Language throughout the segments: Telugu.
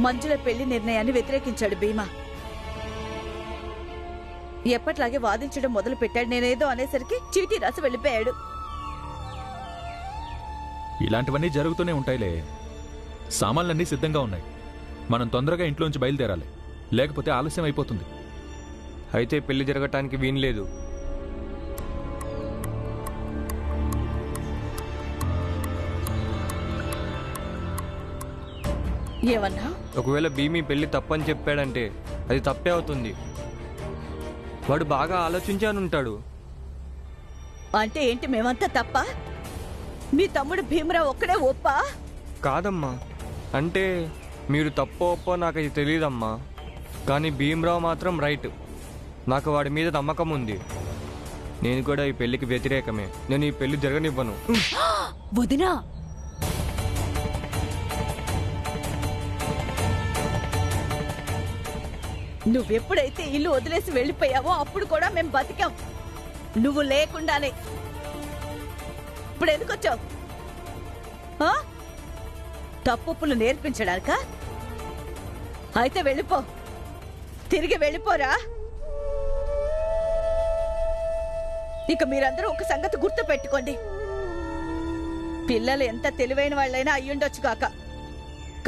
మంజుల పెళ్లి నిర్ణయాన్ని వ్యతిరేకించాడు భీమా. ఎప్పట్లాగే వాదించడం మొదలు పెట్టాడు. నేనేదో అనేసరికి చీటీ రాసి వెళ్ళిపోయాడు. ఇలాంటివన్నీ జరుగుతూనే ఉంటాయిలే. సామాన్లన్నీ సిద్ధంగా ఉన్నాయి. మనం తొందరగా ఇంట్లోంచి బయలుదేరాలి, లేకపోతే ఆలస్యం అయిపోతుంది. అయితే పెళ్లి జరగటానికి వీన్లేదు. ఏమన్నా? ఒకవేళ భీమి పెళ్లి తప్పని చెప్పాడంటే అది తప్పే అవుతుంది. వాడు బాగా ఆలోచించానుంటాడు. అంటే ఏంటి, మేమంతా తప్ప? మీ తమ్ముడు భీమరావు ఒక్కడే ఒప్పా? కాదమ్మా, అంటే మీరు తప్పో ఒప్పో నాకు అది తెలియదమ్మా. కానీ భీమరావు మాత్రం రైట్. నాకు వాడి మీద నమ్మకం ఉంది. నేను కూడా ఈ పెళ్లికి వ్యతిరేకమే. నేను ఈ పెళ్లి జరగనివ్వను. వదినా, నువ్వెప్పుడైతే ఇల్లు వదిలేసి వెళ్ళిపోయావో అప్పుడు కూడా మేము బతికాం, నువ్వు లేకుండానే. ఇప్పుడు ఎందుకు వచ్చావు? తప్పులు నేర్పించడానికా? అయితే వెళ్ళిపో, తిరిగి వెళ్ళిపోరా. ఇక మీరందరూ ఒక సంగతి గుర్తు పెట్టుకోండి. పిల్లలు ఎంత తెలివైన వాళ్ళైనా అయ్యుండొచ్చు కాక,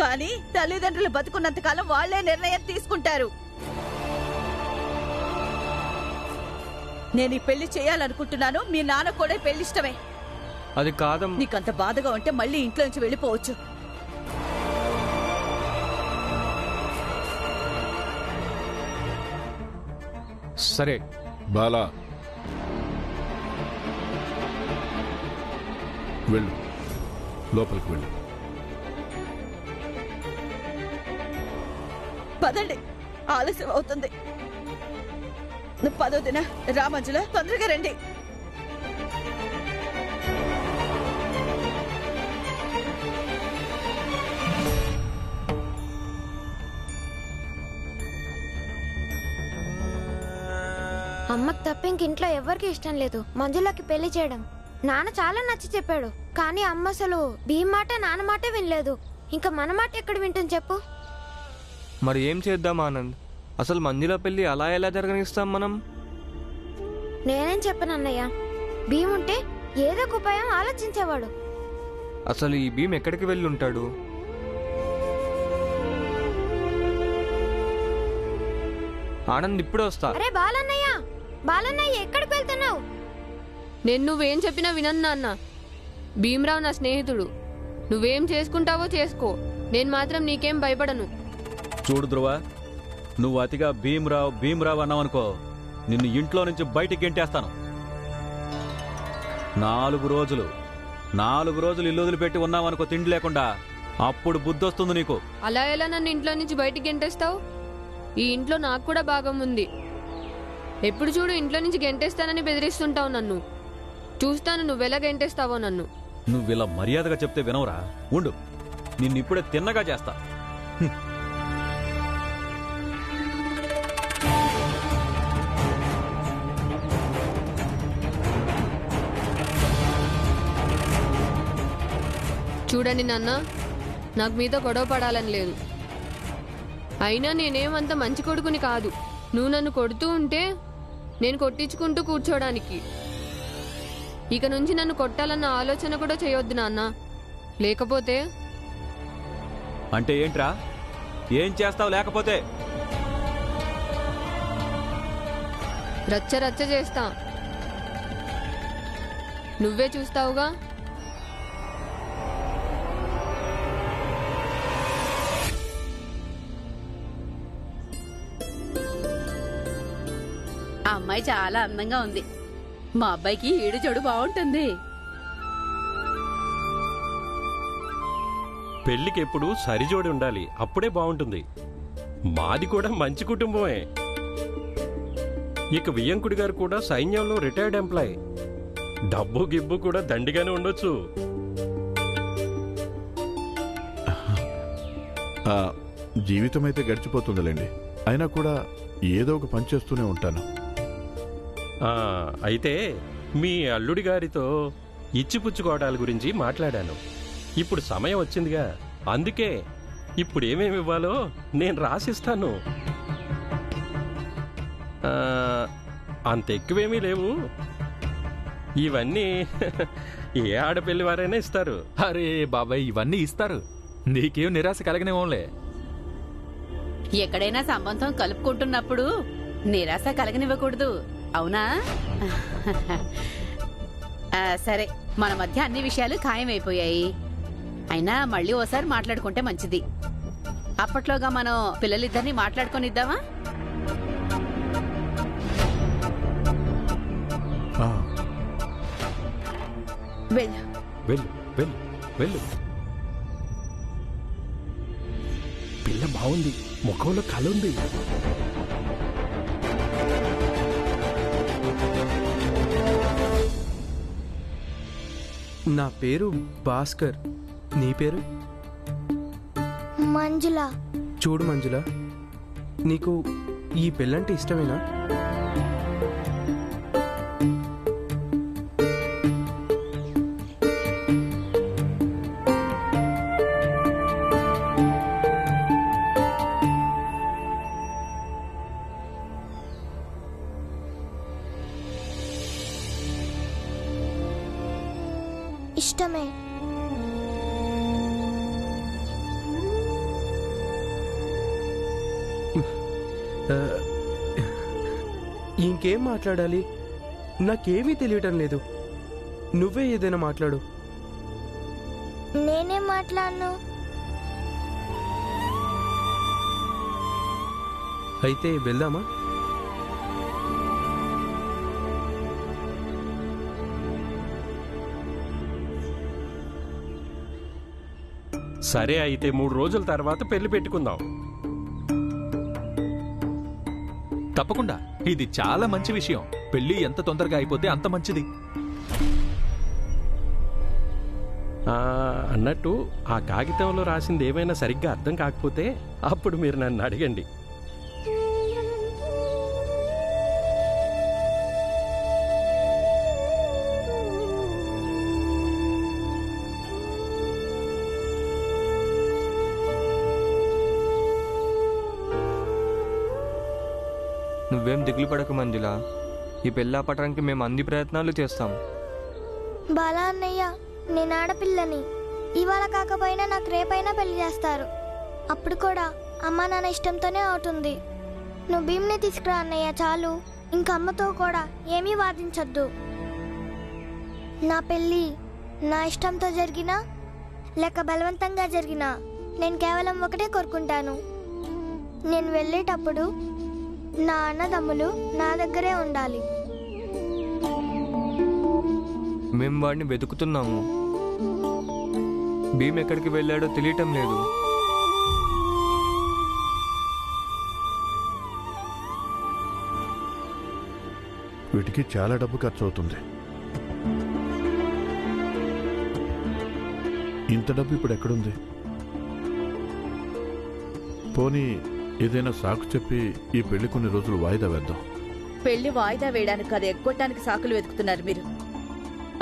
కానీ తల్లిదండ్రులు బతుకున్నంతకాలం వాళ్లే నిర్ణయం తీసుకుంటారు. నేను ఈ పెళ్లి చేయాలనుకుంటున్నాను. మీ నాన్న కూడా పెళ్లి ఇష్టమే. అది కాదమ్మా. నీకంత బాధగా ఉంటే మళ్ళీ ఇంట్లో నుంచి వెళ్ళిపోవచ్చు. సరే బాలా, వెళ్ళు, లోపలికి వెళ్ళు. పదండి, ఆలస్యం అవుతుంది. నువ్వు పదో దిన రా మంజుల, తొందరగా రండి. అమ్మకు తప్ప ఇంట్లో ఎవరికి ఇష్టం లేదు మంజులకి పెళ్లి చేయడం. నాన్న చాలా నచ్చి చెప్పాడు, కానీ అమ్మ అసలు భీమ్ మాట నాన్న మాటే వినలేదు. ఇంకా మన మాట ఎక్కడ వింటుంది చెప్పు? మరి ఏం చేద్దాం ఆనంద్? అసలు మంజుల పెళ్లి అలా ఎలా జరగనిస్తాం మనం? నేనేం చెప్పను అన్నయ్య, భీమ్ ఉంటే ఏదో ఒక ఉపాయం ఆలోచించేవాడు. అసలు ఈ భీమ్ ఎక్కడికి వెళ్ళి ఉంటాడు? ఆనంద్ ఇప్పుడే వస్తా. అరే బాలన్నయ్య, బాలన్నయ్య ఎక్కడికి వెళ్తున్నావు? నేను నువ్వేం చెప్పినా వినను నాన్న. భీమరావు నా స్నేహితుడు. నువ్వేం చేసుకుంటావో చేసుకో, నేను మాత్రం నీకేం భయపడను. చూడు ధ్రువ, నువ్వు అతిగా భీమరావు భీమరావు అన్నావనుకో, నిన్ను ఇంట్లో నుంచి బయటికి గెంటేస్తాను. 4 రోజులు ఇల్లు వదిలిపెట్టి ఉన్నావనుకో తిండి లేకుండా, అప్పుడు బుద్ధి వస్తుంది నీకు. అలా ఎలా నన్ను ఇంట్లో నుంచి బయటికి గెంటేస్తావు? ఈ ఇంట్లో నాకు కూడా భాగం ఉంది. ఎప్పుడు చూడు ఇంట్లో నుంచి గెంటేస్తానని బెదిరిస్తుంటావు నన్ను. చూస్తాను నువ్వెలా గెంటేస్తావో నన్ను. నువ్విలా మర్యాదగా చెప్తే వినవురా? ఉండు, నిన్నిప్పుడే తిన్నగా చేస్తా. చూడండి నాన్న, నాకు మీతో గొడవ పడాలని లేదు. అయినా నేనేమంత మంచి కొడుకుని కాదు. నువ్వు నన్ను కొడుతూ ఉంటే నేను కొట్టించుకుంటూ కూర్చోడానికి. ఇక నుంచి నన్ను కొట్టాలన్న ఆలోచన కూడా చేయొద్దు నాన్న. లేకపోతే అంటే ఏంట్రా? ఏం చేస్తావు లేకపోతే? రచ్చ రచ్చ చేస్తా, నువ్వే చూస్తావుగా. ఆ అమ్మాయి చాలా అందంగా ఉంది. మా అబ్బాయికి ఈడు జోడు బాగుంటుంది. పెళ్లికి ఎప్పుడు సరిజోడి ఉండాలి, అప్పుడే బాగుంటుంది. మాది కూడా మంచి కుటుంబమే. ఇక వియ్యంకుడి గారు కూడా సైన్యంలో రిటైర్డ్ ఎంప్లాయ్. డబ్బు గిబ్బు కూడా దండిగానే ఉండొచ్చు. జీవితం అయితే గడిచిపోతుందిలేండి, అయినా కూడా ఏదో ఒక పని చేస్తూనే ఉంటాను. అయితే మీ అల్లుడి గారితో ఇచ్చిపుచ్చుకోవడాల గురించి మాట్లాడాను. ఇప్పుడు సమయం వచ్చిందిగా, అందుకే ఇప్పుడు ఏమేమి ఇవ్వాలో నేను రాసిస్తాను. అంత ఎక్కువేమీ లేవు. ఇవన్నీ ఏ ఆడపిల్లి వారైనా ఇస్తారు. అరే బాబాయ్, ఇవన్నీ ఇస్తారు. నీకేం నిరాశ కలగనేమోలే. ఎక్కడైనా సంబంధం కలుపుకుంటున్నప్పుడు నిరాశ కలగనివ్వకూడదు, అవునా? సరే, మన మధ్య అన్ని విషయాలు ఖాయమైపోయాయి. అయినా మళ్ళీ ఓసారి మాట్లాడుకుంటే మంచిది. అప్పట్లోగా మనం పిల్లలిద్దరినీ మాట్లాడుకొనిద్దామా? వెళ్ళు. వెళ్ళు వెళ్ళు వెళ్ళు. పిల్ల బాగుంది, ముఖంలో కళ ఉంది. నా పేరు భాస్కర్. నీ పేరు? మంజుల. చూడు మంజుల, నీకు ఈ పెళ్ళంటే ఇష్టమేనా? ఇష్టమే. ఇంకేం మాట్లాడాలి? నాకేమీ తెలియటం లేదు. నువ్వే ఏదైనా మాట్లాడు. నేనేం మాట్లాడను. అయితే వెళ్దామా? సరే, అయితే 3 రోజుల తర్వాత పెళ్లి పెట్టుకుందాం. తప్పకుండా. ఇది చాలా మంచి విషయం. పెళ్లి ఎంత తొందరగా అయిపోతే అంత మంచిది. అన్నట్టు ఆ కాగితంలో రాసింది ఏమైనా సరిగ్గా అర్థం కాకపోతే అప్పుడు మీరు నన్ను అడగండి. నువ్వేం దిగులు పడక మంజుల. ఈ పెళ్ళాపటానికి మేము అన్ని ప్రయత్నాలు చేస్తాం. బాలా అన్నయ్య, నేను ఆడపిల్లని. ఇవాళ కాకపోయినా నాకు రేపైనా పెళ్లి చేస్తారు. అప్పుడు కూడా అమ్మ నాన్న ఇష్టంతోనే అవుతుంది. నువ్వు భీమ్ని తీసుకురా అన్నయ్య, చాలు. ఇంక అమ్మతో కూడా ఏమీ వాదించొద్దు. నా పెళ్ళి నా ఇష్టంతో జరిగినా లేక బలవంతంగా జరిగినా నేను కేవలం ఒకటే కోరుకుంటాను. నేను వెళ్ళేటప్పుడు నా అన్నదమ్ములు నా దగ్గరే ఉండాలి. మేము వాడిని వెతుకుతున్నాము. భీమ్ ఎక్కడికి వెళ్ళాడో తెలియటం లేదు. వీటికి చాలా డబ్బు ఖర్చు అవుతుంది. ఇంత డబ్బు ఇప్పుడు ఎక్కడుంది? పోనీ ఏదైనా సాకు చెప్పి ఈ పెళ్లి కొన్ని రోజులు వాయిదా వేద్దాం. పెళ్లి వాయిదా వేయడానికి కాదు, ఎగ్గొట్టడానికి సాకులు వెతుకుతున్నారు మీరు.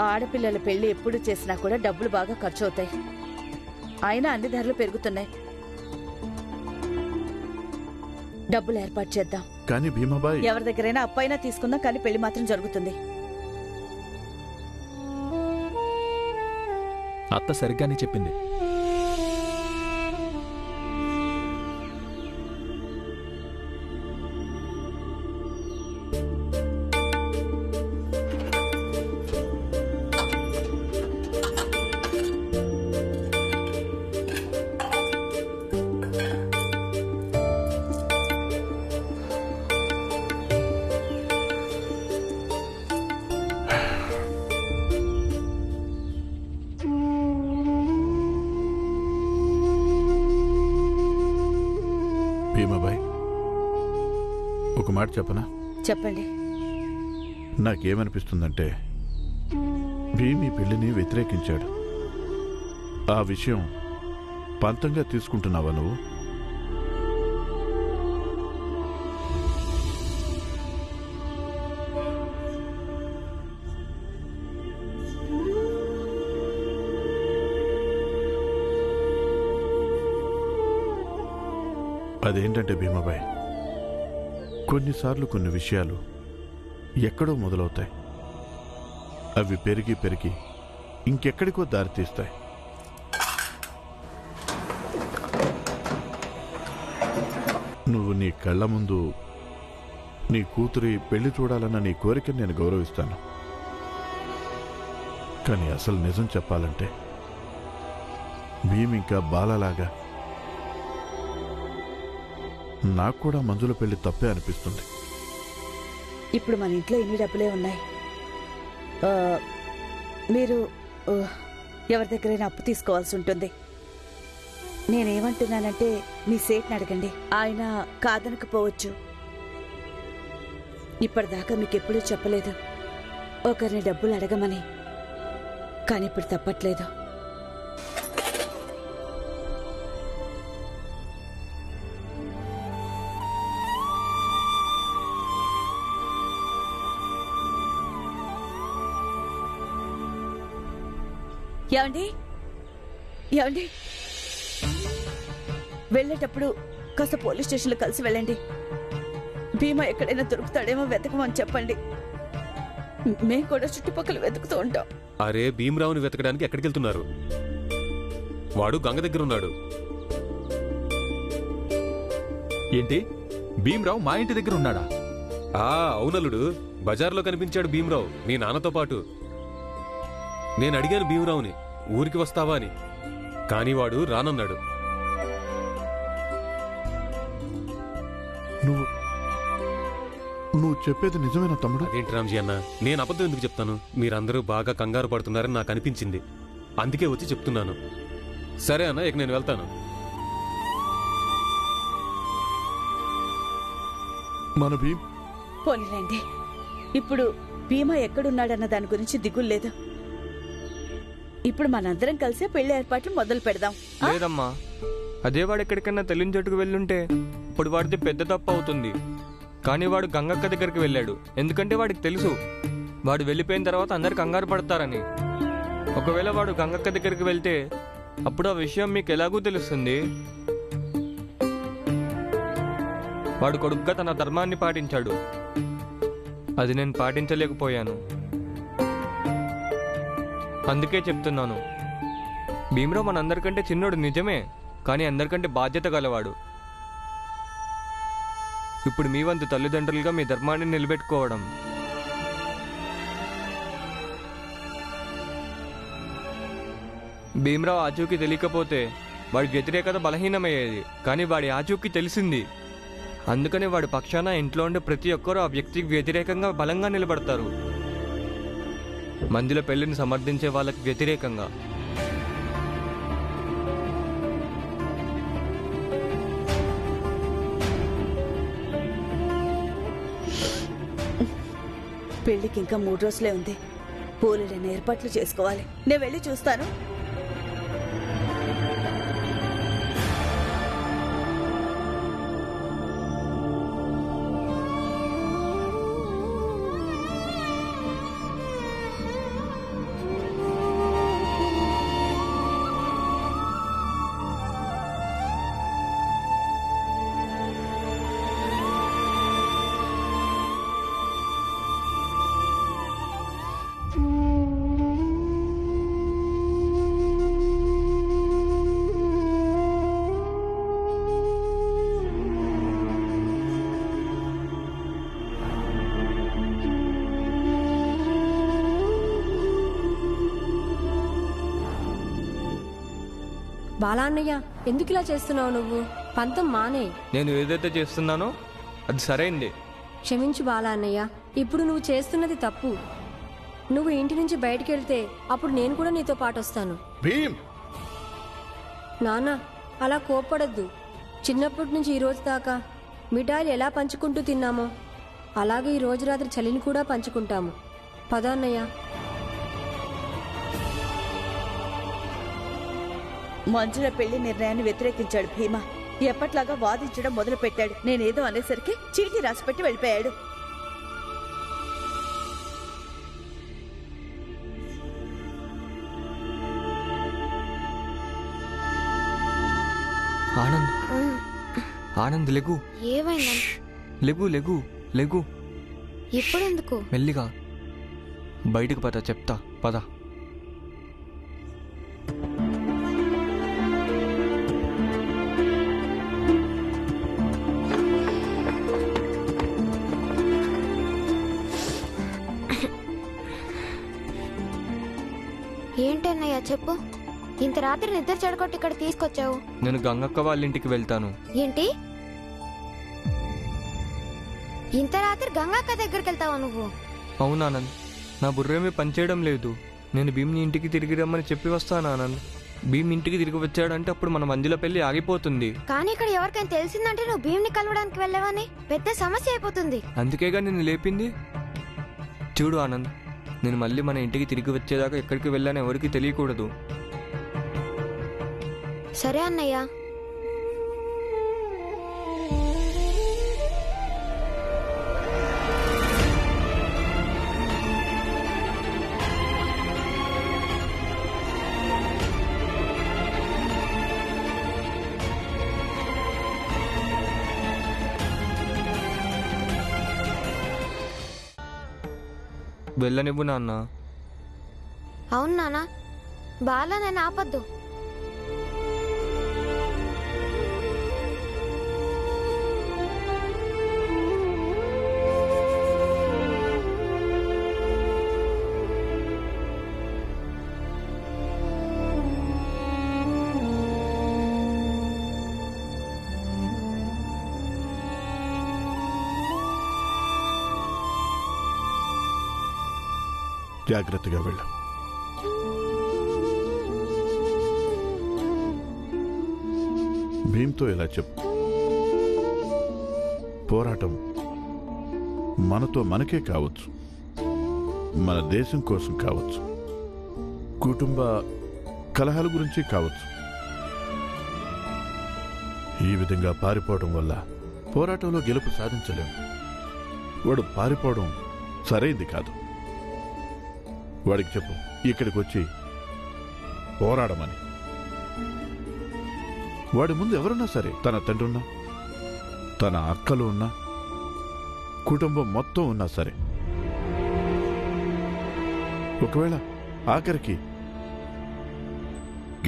ఆడపిల్లల పెళ్లి ఎప్పుడు చేసినా కూడా డబ్బులు బాగా ఖర్చు అవుతాయి. అయినా అన్ని ధరలు పెరుగుతున్నాయి. డబ్బులు ఏర్పాటు చేద్దాం. కానీ భీమాబాయ్, ఎవరి దగ్గరైనా అప్పైనా తీసుకుందాం, కానీ పెళ్లి మాత్రం జరుగుతుంది. అత్త సరిగ్గానే చెప్పింది. భీమాబాయ్, ఒక మాట చెప్పనా? చెప్పండి. నాకేమనిపిస్తుందంటే భీమ్ ఈ పెళ్లిని వ్యతిరేకించాడు. ఆ విషయం పంతంగా తీసుకుంటున్నావా నువ్వు? అదేంటంటే భీమాబాయ్, కొన్నిసార్లు కొన్ని విషయాలు ఎక్కడో మొదలవుతాయి, అవి పెరిగి పెరిగి ఇంకెక్కడికో దారితీస్తాయి. నువ్వు నీ కళ్ళ ముందు నీ కూతురి పెళ్లి చూడాలన్న నీ కోరికను నేను గౌరవిస్తాను. కానీ అసలు నిజం చెప్పాలంటే భీమ్ ఇంకా బాలలాగా నాకు కూడా మంజుల పెళ్లి తప్పే అనిపిస్తుంది. ఇప్పుడు మన ఇంట్లో ఎన్ని డబ్బులే ఉన్నాయి. మీరు ఎవరి దగ్గరైనా అప్పు తీసుకోవాల్సి ఉంటుంది. నేనేమంటున్నానంటే మీ సేట్ని అడగండి, ఆయన కాదనకపోవచ్చు. ఇప్పటిదాకా మీకు ఎప్పుడూ చెప్పలేదు ఒకరిని డబ్బులు అడగమని, కానీ ఇప్పుడు తప్పట్లేదు. ఏమండి ఏమండి, వెళ్ళేటప్పుడు కాస్త పోలీస్ స్టేషన్లో కలిసి వెళ్ళండి. భీమా ఎక్కడైనా దొరుకుతాడేమో వెతకమని చెప్పండి. మేము కూడా చుట్టుపక్కల వెతుకుతూ ఉంటాం. అరే, భీమరావుని వెతకడానికి ఎక్కడికి వెళ్తున్నారు? వాడు గంగ దగ్గర ఉన్నాడు. ఏంటి, భీమరావు మా ఇంటి దగ్గర ఉన్నాడా? అవునల్లుడు, బజార్లో కనిపించాడు భీమరావు నీ నాన్నతో పాటు. నేను అడిగాను భీమరావుని ఊరికి వస్తావా అని, కానీ వాడు రానన్నాడు. నువ్వు చెప్పేది నిజమేనా తమ్ముడు? అదేంటి రామ్జీ అన్న, నేను అబద్ధం ఎందుకు చెప్తాను? మీరందరూ బాగా కంగారు పడుతున్నారని నాకు అనిపించింది, అందుకే వచ్చి చెప్తున్నాను. సరే అన్న, ఇక నేను వెళ్తాను. మన భీమ్ పోనీలేండి, ఇప్పుడు భీమా ఎక్కడున్నాడన్న దాని గురించి దిగులు లేదు. ఇప్పుడు మనందరం కలిసే పెళ్లి ఏర్పాట్లు మొదలు పెడదాం. లేదమ్మా, అదే వాడు ఎక్కడికన్నా తెలియని చోటుకు వెళ్ళుంటే ఇప్పుడు వాడితే పెద్ద తప్పు అవుతుంది. కానీ వాడు గంగక్క దగ్గరికి వెళ్ళాడు, ఎందుకంటే వాడికి తెలుసు వాడు వెళ్ళిపోయిన తర్వాత అందరు కంగారు పడతారని. ఒకవేళ వాడు గంగక్క దగ్గరికి వెళ్తే అప్పుడు ఆ విషయం మీకు ఎలాగూ తెలుస్తుంది. వాడు కొడుకుగా తన ధర్మాన్ని పాటించాడు, అది నేను పాటించలేకపోయాను. అందుకే చెప్తున్నాను, భీమరావు మనందరికంటే చిన్నోడు నిజమే, కానీ అందరికంటే బాధ్యత గలవాడు. ఇప్పుడు మీ వంతు తల్లిదండ్రులుగా మీ ధర్మాన్ని నిలబెట్టుకోవడం. భీమరావు ఆచూకీ తెలియకపోతే వాడి వ్యతిరేకత బలహీనమయ్యేది, కానీ వాడి ఆచూకీ తెలిసింది. అందుకని వాడి పక్షాన ఇంట్లో ఉండే ప్రతి ఒక్కరూ ఆ వ్యక్తికి వ్యతిరేకంగా బలంగా నిలబడతారు. మంజుల పెళ్లిని సమర్థించే వాళ్ళకి వ్యతిరేకంగా. పెళ్లికి ఇంకా 3 రోజులే ఉంది. పూలైన ఏర్పాట్లు చేసుకోవాలి. నేను వెళ్ళి చూస్తాను. బాలా అన్నయ్య, ఎందుకు ఇలా చేస్తున్నావు? నువ్వు పంతం మానే. నేను ఏదైతే చేస్తున్నానో అది సరైంది. క్షమించు బాలా అన్నయ్య, ఇప్పుడు నువ్వు చేస్తున్నది తప్పు. నువ్వు ఇంటి నుంచి బయటికి వెళ్తే అప్పుడు నేను కూడా నీతో పాటు వస్తాను. భీమ్, నాన్న అలా కోప్పడద్దు. చిన్నప్పటి నుంచి ఈ రోజు దాకా మిఠాయిలు ఎలా పంచుకుంటూ తిన్నామో అలాగే ఈ రోజు రాత్రి చలిని కూడా పంచుకుంటాము. పద అన్నయ్య. మంజుల పెళ్లి నిర్ణయాన్ని వ్యతిరేకించాడు భీమా. ఎప్పట్లాగా వాదించడం మొదలు పెట్టాడు. నేనేదో అనేసరికి చీటీ రాసిపెట్టి వెళ్ళిపోయాడు. ఆనంద్, ఆనంద్ లెగు. ఏమైందని? లెగు లెగు లెగు. ఇప్పుడెందుకు? మెల్లిగా బయటకు పద, చెప్తా పద. ఏంటన్నయ్య చెప్పు. ఇంత రాత్రి నిద్ర చెడగొట్టి ఇక్కడ తీసుకొచ్చావు. నేను గంగక్క వాళ్ళ ఇంటికి వెళ్తాను. ఏంటి? ఇంత రాత్రి గంగక్క దగ్గరికి వెళ్తావా నువ్వు? అవును ఆనంద్, నా బుర్రేమీ పనిచేయడం లేదు. నేను భీమ్ని ఇంటికి తిరిగి రమ్మని చెప్పి వస్తాను ఆనంద్. భీమ్ ఇంటికి తిరిగి వచ్చాడంటే అప్పుడు మన మంజుల పెళ్లి ఆగిపోతుంది. కానీ ఇక్కడ ఎవరికైనా తెలిసిందంటే నువ్వు భీమ్ని కలవడానికి వెళ్ళావని పెద్ద సమస్య అయిపోతుంది. అందుకేగా నేను లేపింది. చూడు ఆనంద్, నేను మళ్ళీ మన ఇంటికి తిరిగి వచ్చేదాకా ఎక్కడికి వెళ్ళాను ఎవరికి తెలియకూడదు. సరే అన్నయ్య. వెళ్ళనివ్వు నాన్న. అవును నాన్న, బాలా నేను ఆపద్దు. జాగ్రత్తగా వెళ్ళు. భీమ్తో ఇలా చెప్పు, పోరాటం మనతో మనకే కావచ్చు, మన దేశం కోసం కావచ్చు, కుటుంబ కలహాల గురించి కావచ్చు. ఈ విధంగా పారిపోవడం వల్ల పోరాటంలో గెలుపు సాధించలేము. వాడు పారిపోవడం సరైంది కాదు. వాడికి చెప్పు ఇక్కడికి వచ్చి పోరాడమని. వాడి ముందు ఎవరున్నా సరే, తన తండ్రి ఉన్నా, తన అక్కలు ఉన్నా, కుటుంబం మొత్తం ఉన్నా సరే, ఒకవేళ ఆఖరికి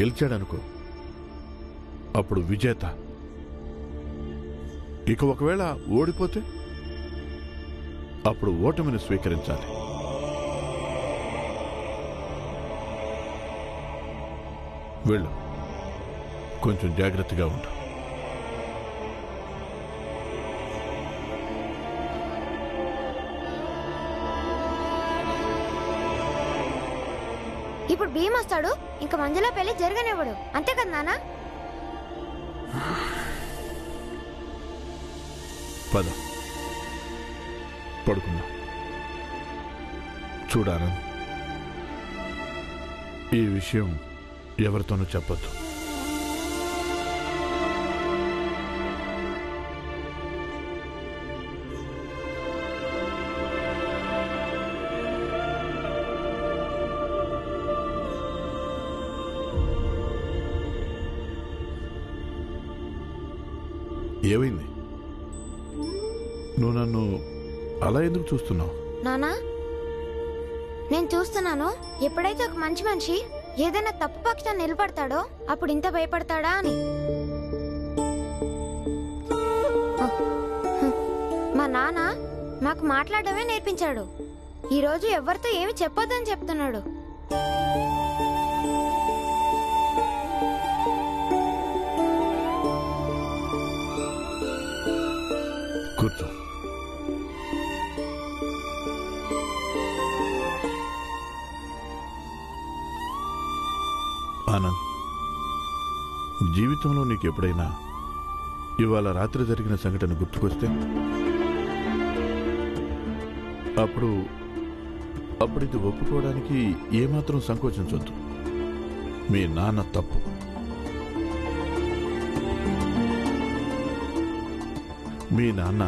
గెలిచాడనుకో, అప్పుడు విజేత. ఇక ఒకవేళ ఓడిపోతే అప్పుడు ఓటమిని స్వీకరించాలి. వెళ్ళు, కొంచెం జాగ్రత్తగా ఉండు. ఇప్పుడు భీమ్ వస్తాడు, ఇంకా మంజుల పెళ్లి జరగనివ్వడు. అంతే కదా నాన్న? పద, పడుకుందా. చూడాను, ఈ విషయం ఎవరితోనూ చెప్పొద్దు. ఏమైంది? నువ్వు నన్ను అలా ఎందుకు చూస్తున్నావు? నానా, నేను చూస్తున్నాను, ఎప్పుడైతే ఒక మంచి మనిషి ఏదైనా తప్పు పక్షాన్ని నిలబడతాడో అప్పుడు ఇంత భయపడతాడా అని. మా నాన్న మాకు మాట్లాడడమే నేర్పించాడు. ఈరోజు ఎవరితో ఏమి చెప్పొద్దని చెప్తున్నాడు. కూర్చో. ఆనంద్, జీవితంలో నీకు ఎప్పుడైనా ఇవాళ రాత్రి జరిగిన సంఘటన గుర్తుకొస్తే అప్పుడు ఇది ఒప్పుకోవడానికి ఏమాత్రం సంకోచించొద్దు. మీ నాన్న తప్పు. మీ నాన్న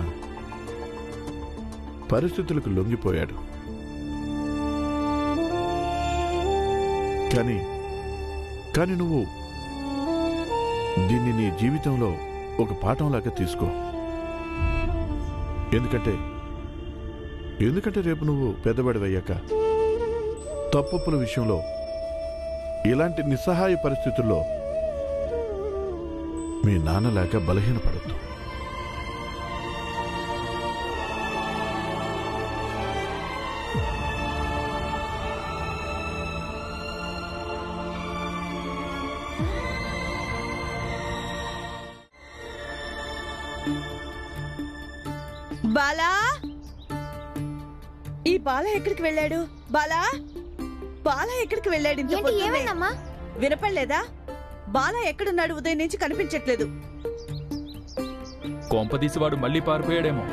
పరిస్థితులకు లొంగిపోయాడు. కానీ నువ్వు దీన్ని నీ జీవితంలో ఒక పాఠంలాగా తీసుకో. ఎందుకంటే రేపు నువ్వు పెద్దవాడివయ్యాక తప్పుల విషయంలో ఇలాంటి నిస్సహాయ పరిస్థితుల్లో మీ నాన్నలాగా బలహీనపడద్దు. బాలా, ఈ బాలా ఎక్కడికి వెళ్ళాడు? బాలా, బాలా ఎక్కడికి వెళ్ళాడు? ఇంత ఏంటి, పొద్దున్నే? ఏమైందమ్మా? వినపడలేదా? బాలా ఎక్కడున్నాడు? ఉదయం నుంచి కనిపించట్లేదు. కొంపదీసి వాడు మళ్ళీ పారిపోయాడేమో.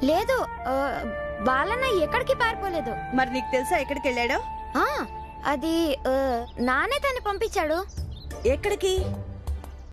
లేదు, బాలన్న ఎక్కడికి పారిపోలేదు. మరి నీకు తెలుసా ఎక్కడికి వెళ్ళాడో? అది నానే తను పంపించాడు. ఎక్కడికి?